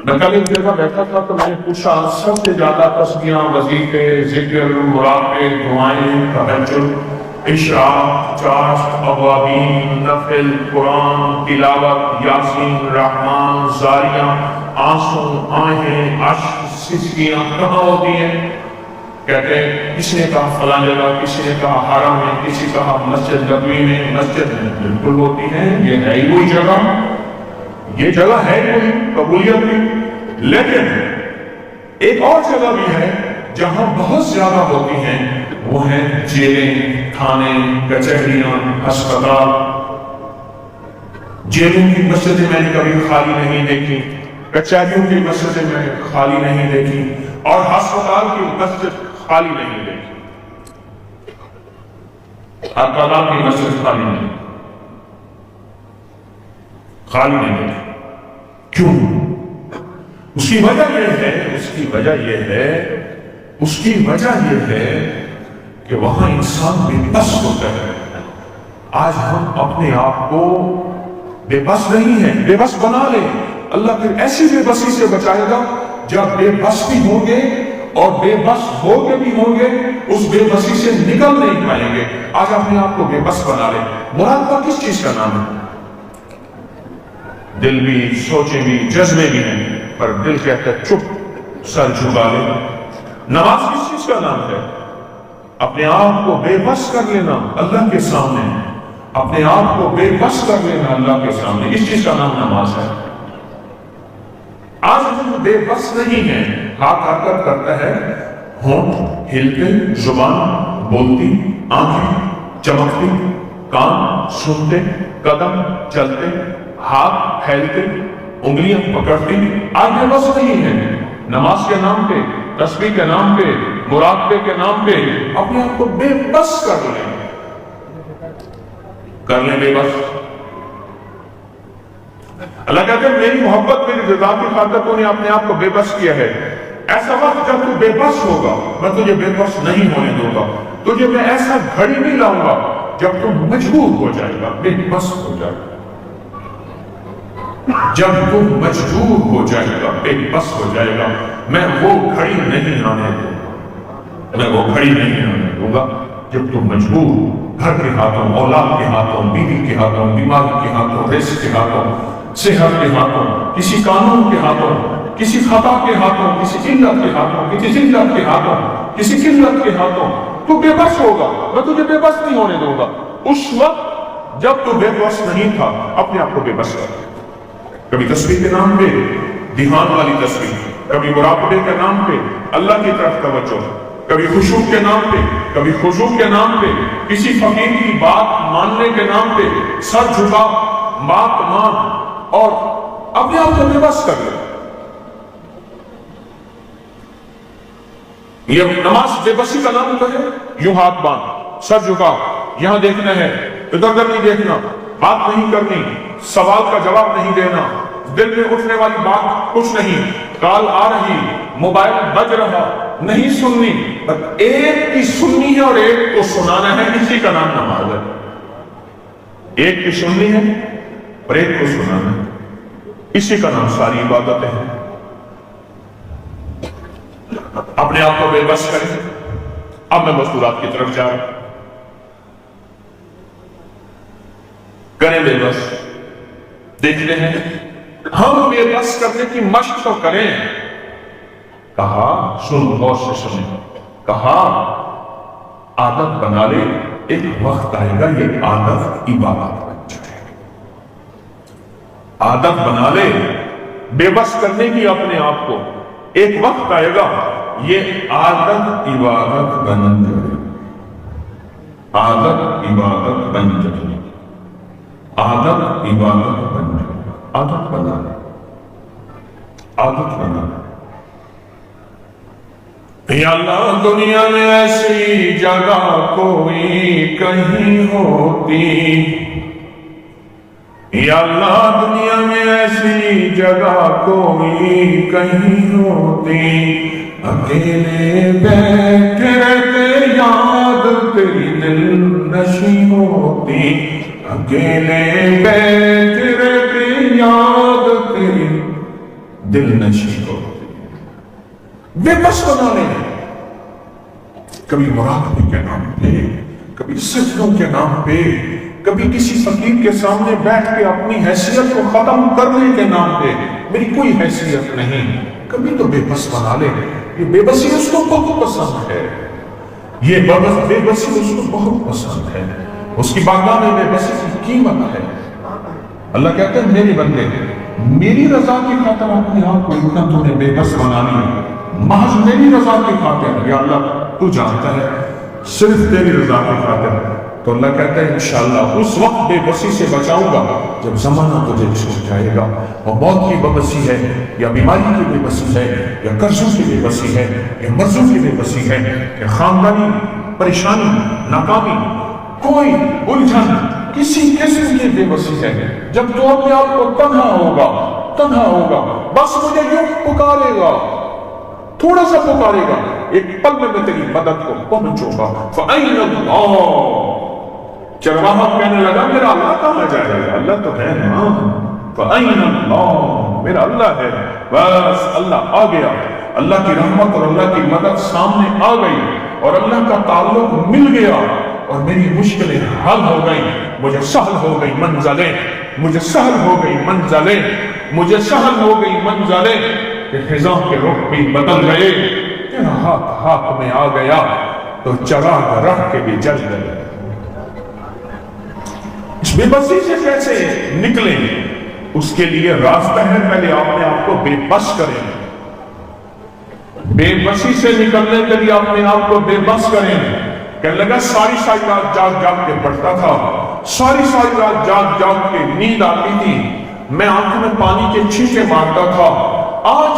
میں کل ایک جگہ بیٹھا تھا تو میں نے پوچھا سب سے زیادہ تسبیحاں، وظیفے، ذکر، مراقبے، دعائیں، تہجد، اشراق، چاشت، اوابین، نفل، قرآن، تلاوت، یاسین، رحمان، زاریاں، آنسو، آہیں، اشک، سسکیاں کہاں ہوتی ہیں؟ کہتے ہیں کسی نے کہا فلاں جگہ، کسی نے کہا حرم میں، کسی کہا مسجد نبوی میں. مسجد میں بالکل ہوتی ہے، یہ ہے ہی وہی جگہ، یہ جگہ ہے کوئی قبولیت کی. لیکن ایک اور جگہ بھی ہے جہاں بہت زیادہ ہوتی ہیں، وہ ہیں جیلیں، تھانے، کچہریاں، ہسپتال. جیلوں کی مسجدیں میں نے کبھی خالی نہیں دیکھی، کچہریوں کی مسجدیں میں نے خالی نہیں دیکھی، اور ہسپتال کی مسجد خالی نہیں دیکھی. ہسپتال کی مسجد خالی نہیں دیکھی. کیوں؟ اس کی وجہ یہ ہے کہ وہاں انسان بے بس ہوتا ہے. آج ہم اپنے آپ کو بے بس نہیں ہیں، بے بس بنا لیں. اللہ پھر ایسی بے بسی سے بچائے گا جب بے بس بھی ہوں گے اور بے بس ہو کے بھی ہوں گے، اس بے بسی سے نکل نہیں پائیں گے. آج اپنے آپ کو بے بس بنا لیں. مراقبہ کس چیز کا نام ہے؟ دل بھی، سوچیں بھی، جذبے بھی ہیں، پر دل کہتا ہے چپ، سر جھکا لے. نماز کس چیز کا نام ہے؟ اپنے آپ کو بے بس کر لینا اللہ کے سامنے، اپنے آپ کو بے بس کر لینا اللہ کے سامنے، اس چیز کا نام نماز ہے. آج ہم بے بس نہیں ہیں. ہاتھ آ کر کرتا ہے، ہونٹ ہلتے، زبان بولتی، آنکھیں چمکتی، کان سنتے، قدم چلتے، ہاتھ پھیلتے، انگلیاں پکڑتی. آج بے بس نہیں ہیں. نماز کے نام پہ، تسبیح کے نام پہ، مراقبے کے نام پہ اپنے آپ کو بے بس کر لیں بے بس. اللہ کہتے ہیں میری محبت، میری رضا کی خاطر تو نے اپنے آپ کو بے بس کیا ہے. ایسا وقت جب تو بے بس ہوگا میں تجھے بے بس نہیں ہونے دوں گا. تجھے میں ایسا گھڑی نہیں لاؤں گا جب تو مجبور ہو جائے گا، بے بس ہو جائے گا. جب تو مجبور ہو جائے گا، بے بس ہو جائے گا، میں وہ گھڑی نہیں آنے دوں گا جب تو مجبور، گھر کے ہاتھوں، اولاد کے ہاتھوں، بیوی کے ہاتھوں، بیماری کے ہاتھوں، رزق کے ہاتھوں، صحت کے ہاتھوں، کسی قانون کے ہاتھوں، کسی خطا کے ہاتھوں، کسی علت کے ہاتھوں، کسی ذلت کے ہاتھوں، کسی قلت کے ہاتھوں تو بے بس ہوگا. میں تجھے بے بس نہیں ہونے دوں گا. اس وقت جب تو بے بس نہیں تھا اپنے آپ کو بے بس کر. کبھی تسبیح کے نام پہ دھیان والی تسبیح، کبھی مراقبے کے نام پہ اللہ کی طرف توجہ، کبھی خشوع کے نام پہ، کبھی خضوع کے نام پہ، کسی فقیر کی بات ماننے کے نام پہ سر جھکا، بات مان اور اپنے آپ کو بے بس کر لے. یہ نماز بے بسی کا نام تو ہے. یوں ہاتھ باندھ، سر جھکا، یہاں دیکھنا ہے، ادھر ادھر نہیں دیکھنا، بات نہیں کرنی، سوال کا جواب نہیں دینا، دل میں اٹھنے والی بات کچھ نہیں، کال آ رہی، موبائل بج رہا، نہیں سننی، بس ایک کی سننی ہے اور ایک کو سنانا ہے. اسی کا نام نماز ہے. ایک کی سننی ہے اور ایک کو سنانا ہے، اسی کا نام ساری عبادتیں ہیں. اپنے آپ کو بے بس کریں. اب میں مستورات کی طرف جا رہا ہوں. کریں بے بس. دیکھتے ہیں ہم بے بس کرنے کی مشق تو کریں. کہا سن، غور سے سنیں، کہا عادت بنا لے. ایک وقت آئے گا یہ عادت عبادت بن جائے. عادت بنا لے بے بس کرنے کی اپنے آپ کو. ایک وقت آئے گا یہ عادت عبادت بن جائے. عادت عبادت بن جائے. عادت عبادت بن جائے. عادت بنا لے. عادت بنا لے. یا اللہ دنیا میں ایسی جگہ کوئی کہیں ہوتی، یا اللہ دنیا میں ایسی جگہ کوئی کہیں ہوتی، اکیلے بیٹھے رہتے یاد تیری دل نشیں ہوتی، اکیلے بیٹھے رہتے یاد تیری دل نشیں کو بے بس بنا لیں، کبھی مراقبے کے نام پہ، کبھی سجدوں کے نام پہ، کبھی کسی فقیر کے سامنے بیٹھ کے اپنی حیثیت کو ختم کرنے کے نام پہ، میری کوئی حیثیت نہیں، کبھی تو بے بس بنا لے۔ یہ بے بسی اس کو بہت پسند ہے، یہ بے بسی اس کو بہت پسند ہے، اس کی بارگاہ میں بے بسی کی قیمت ہے۔ اللہ کہتے ہیں میرے بندے، میری رضا کی خاطر اپنے آپ کو اتنا تو نے بے بس بنا لیا، محض میری رضا کی خاطر، یا اللہ تو جانتا ہے صرف تیری رضا کی خاطر، تو اللہ کہتا ہے انشاءاللہ اس وقت بے بسی سے بچاؤں گا جب زمانہ تجھے چھوڑ جائے گا، اور موت کی بے بسی ہے، یا بیماری کی بے بسی ہے، یا قرضوں کی بے بسی ہے، یا مرضوں کی بے بسی ہے، یا خاندانی پریشانی، ناکامی، کوئی الجھن، کسی قسم کی بے بسی ہے، جب تو اپنے آپ کو تنہا ہوگا، بس مجھے یوں پکارے گا، تھوڑا سا پکارے گا، ایک پل میں تیری مدد کو پہنچوں گا۔ فَأَيْنَ اللَّهُ، چرواہا کہنے لگا میرا اللہ کہاں جائے گا، اللہ تو ہے نا، فَأَيْنَ اللَّهُ، میرا اللہ ہے، بس اللہ آ گیا، اللہ کی رحمت اور اللہ کی مدد سامنے آ گئی، اور اللہ کا تعلق مل گیا، اور میری مشکلیں حل ہو گئی، مجھے سہل ہو گئی منزلیں، مجھے سہل ہو گئی منزلیں، مجھے سہل ہو گئی منزلیں، کہ خزاں کے رخ بھی بدل گئے، تیرا ہاتھ میں آ گیا تو چراغ رہ کے بھی جل گئے۔ اس بے بسی سے کیسے نکلیں؟ اس کے لیے راستہ ہے، پہلے اپنے آپ کو بے بس کریں، بے بسی سے نکلنے کے لیے اپنے آپ کو بے بس کریں۔ کہنے لگا ساری رات جاگ کے پڑھتا تھا، ساری رات جاگ کے نیند آتی تھی، میں آنکھوں میں پانی کے چھینٹے مارتا تھا، آج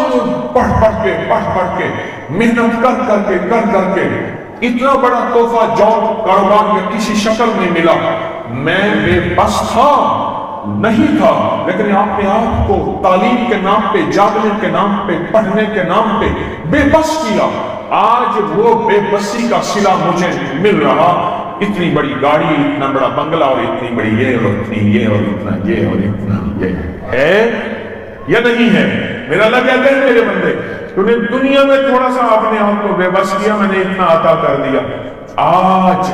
پڑھ کے محنت کر کے اتنا بڑا تحفہ جاب کاروبار یا کسی شکل میں ملا، میں بے بس تھا نہیں تھا، لیکن اپنے آپ کو تعلیم کے نام پہ، جاگنے کے نام پہ، پڑھنے کے نام پہ بے بس کیا، آج وہ بے بسی کا صلہ مجھے مل رہا، اتنی بڑی گاڑی، اتنا بڑا بنگلہ، اور اتنی بڑی یہ، اور اتنی یہ، اور اتنا یہ، اور اتنا یہ ہے یا نہیں ہے؟ میرا اللہ کہتے ہیں میرے بندے، تو نے دنیا میں تھوڑا سا اپنے آپ کو بے بس کیا، میں نے اتنا عطا کر دیا، آج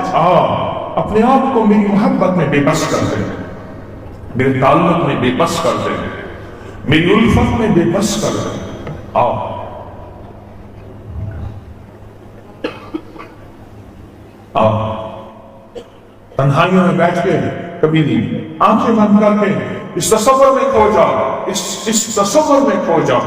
اپنے آپ کو میری محبت میں بے بس کر دے، میرے تعلق میں بے بس کر دے، میری الفت میں بے بس کر دے، آؤ تنہائیوں میں بیٹھ کے کبھی نہیں، آنکھیں بند کر کے اس تصور میں کھو جاؤ، اس تصور میں کھو جاؤ